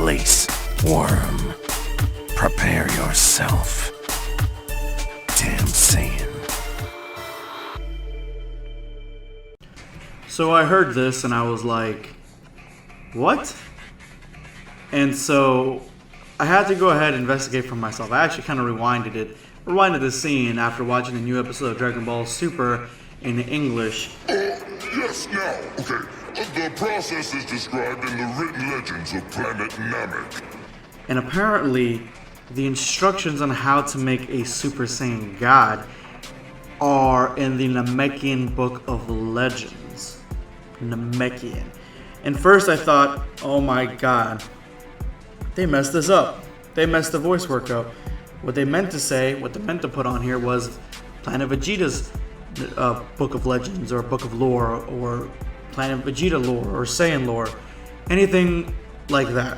place, worm. Prepare yourself. Damn Saiyan. So I heard this and I was like, what? And so I had to go ahead and investigate for myself. I actually kind of rewinded the scene after watching the new episode of Dragon Ball Super in English. Yes, now, okay. The process is described in the written legends of Planet Namek. And apparently, the instructions on how to make a Super Saiyan God are in the Namekian Book of Legends. Namekian. And first I thought, oh my god, they messed this up. They messed the voice work up. What they meant to say, what they meant to put on here was Planet Vegeta's Book of Legends or Book of Lore or Planet Vegeta lore or Saiyan lore. Anything like that.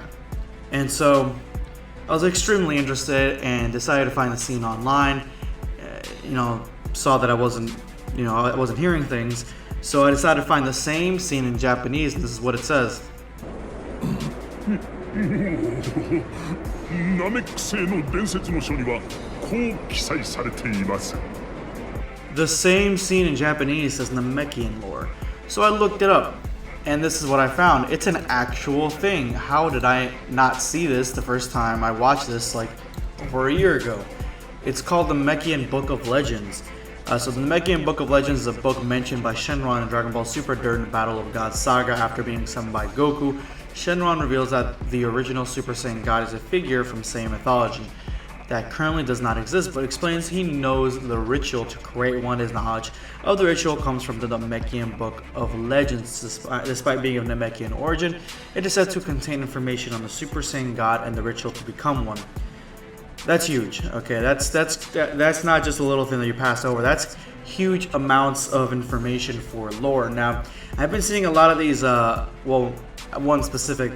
And so I was extremely interested and decided to find the scene online. Saw that I wasn't hearing things. So I decided to find the same scene in Japanese, and this is what it says. The same scene in Japanese says Namekian lore. So I looked it up, and this is what I found. It's an actual thing. How did I not see this the first time I watched this, like over a year ago? It's called the Namekian Book of Legends. So the Namekian Book of Legends is a book mentioned by Shenron in Dragon Ball Super during the Battle of God Saga after being summoned by Goku. Shenron reveals that the original Super Saiyan God is a figure from Saiyan mythology that currently does not exist, but explains he knows the ritual to create one. His knowledge of the ritual comes from the Namekian Book of Legends. Despite being of Namekian origin, it is said to contain information on the Super Saiyan God and the ritual to become one. That's huge. Okay, that's not just a little thing that you pass over. That's huge amounts of information for lore. Now, I've been seeing a lot of these. One specific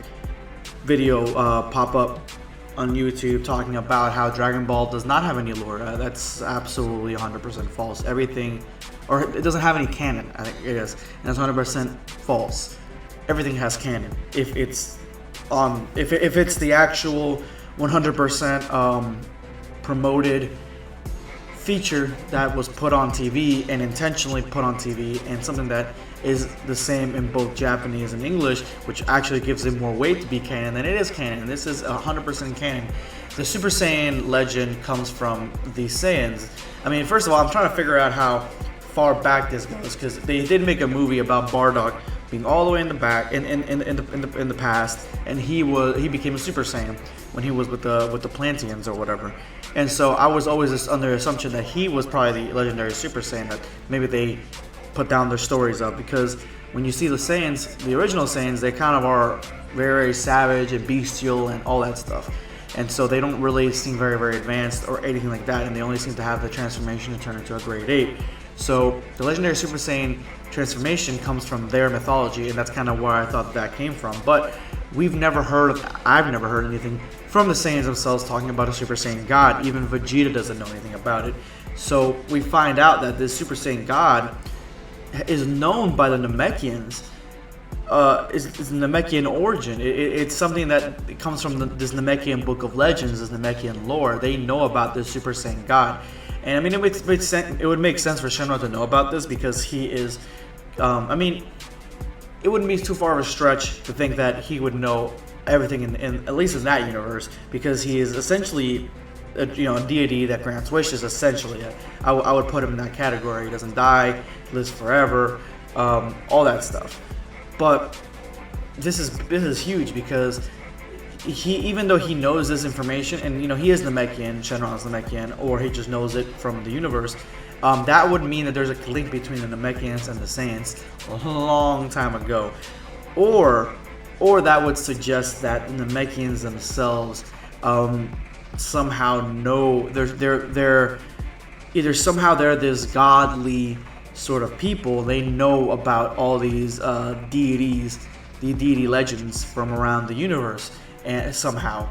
video pop up on YouTube talking about how Dragon Ball does not have any lore. That's absolutely 100% false. Everything, or it doesn't have any canon. I think it is, and that's 100% false. Everything has canon. If it's the actual 100% promoted feature that was put on TV and intentionally put on TV, and something that is the same in both Japanese and English, which actually gives it more weight to be canon than it is canon. This is 100% canon. The Super Saiyan legend comes from the Saiyans. I mean, first of all, I'm trying to figure out how far back this goes, because they did make a movie about Bardock being all the way in the back, in the past, and he became a Super Saiyan when he was with the Plantians or whatever. And so I was always under the assumption that he was probably the legendary Super Saiyan that maybe they put down their stories of, because when you see the Saiyans, the original Saiyans, they kind of are very savage and bestial and all that stuff. And so they don't really seem very, very advanced or anything like that, and they only seem to have the transformation to turn into a grade 8. So the legendary Super Saiyan transformation comes from their mythology, and that's kind of where I thought that came from. But I've never heard anything from the Saiyans themselves talking about a Super Saiyan God. Even Vegeta doesn't know anything about it. So we find out that this Super Saiyan God is known by the Namekians. Is Namekian origin. It's something that comes from this Namekian Book of Legends, this Namekian lore. They know about this Super Saiyan God. And I mean, it would make sense for Shenron to know about this, because he is, it wouldn't be too far of a stretch to think that he would know everything in at least in that universe, because he is essentially a deity that grants wishes. Essentially, I would put him in that category. He doesn't die, lives forever, all that stuff. But this is huge, because even though he knows this information, and he is Namekian, Shenron is Namekian, or he just knows it from the universe, that would mean that there's a link between the Namekians and the Saiyans a long time ago, or that would suggest that the Namekians themselves somehow know they're either somehow they're this godly sort of people. They know about all these deities, the deity legends from around the universe, and somehow.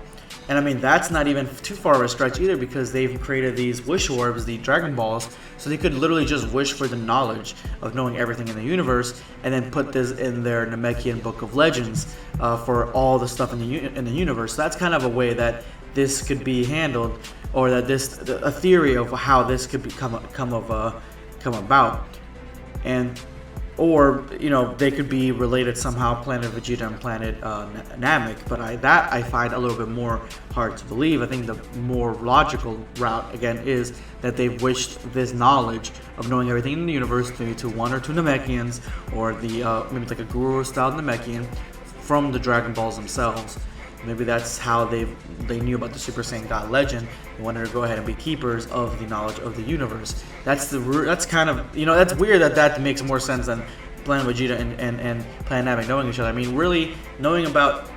And I mean, that's not even too far of a stretch either, because they've created these wish orbs, the Dragon Balls, so they could literally just wish for the knowledge of knowing everything in the universe, and then put this in their Namekian Book of Legends for all the stuff in the universe. So that's kind of a way that this could be handled, or that a theory of how this could come about, or they could be related somehow, Planet Vegeta and Planet Namek. But I find a little bit more hard to believe. I think the more logical route again is that they've wished this knowledge of knowing everything in the universe maybe to one or two Namekians, or maybe like a guru style Namekian from the Dragon Balls themselves. Maybe that's how they knew about the Super Saiyan God legend. They wanted to go ahead and be keepers of the knowledge of the universe. That's kind of, that's weird that makes more sense than Planet Vegeta and Planet Namek knowing each other. I mean, really knowing about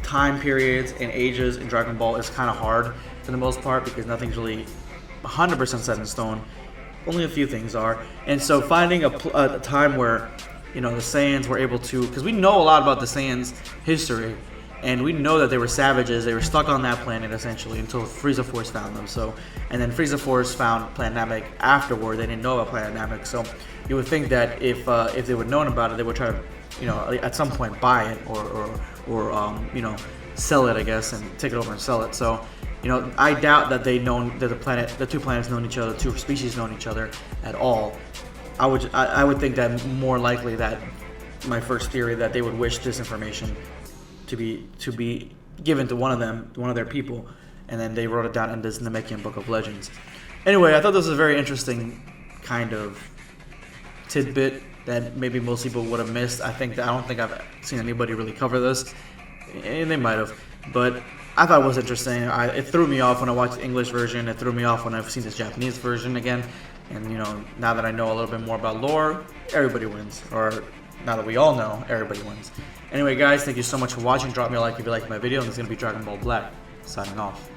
time periods and ages in Dragon Ball is kind of hard for the most part, because nothing's really 100% set in stone. Only a few things are. And so finding a time where the Saiyans were able to, because we know a lot about the Saiyans' history. And we know that they were savages. They were stuck on that planet essentially until Frieza Force found them. And then Frieza Force found Planet Namek afterward. They didn't know about Planet Namek. So you would think that if they would have known about it, they would try to, at some point buy it or sell it, I guess, and take it over and sell it. So, I doubt that the two planets known each other, two species known each other at all. I would think that more likely that my first theory that they would wish this information to be given to one of their people, and then they wrote it down in this Namekian Book of Legends. Anyway, I thought this was a very interesting kind of tidbit that maybe most people would have missed. I don't think I've seen anybody really cover this, and they might have, but I thought it was interesting. It threw me off when I watched the English version. It threw me off when I've seen this Japanese version again. And now that I know a little bit more about lore, everybody wins. Or now that we all know, everybody wins. Anyway, guys, thank you so much for watching. Drop me a like if you liked my video, and this is going to be Dragon Ball Black, signing off.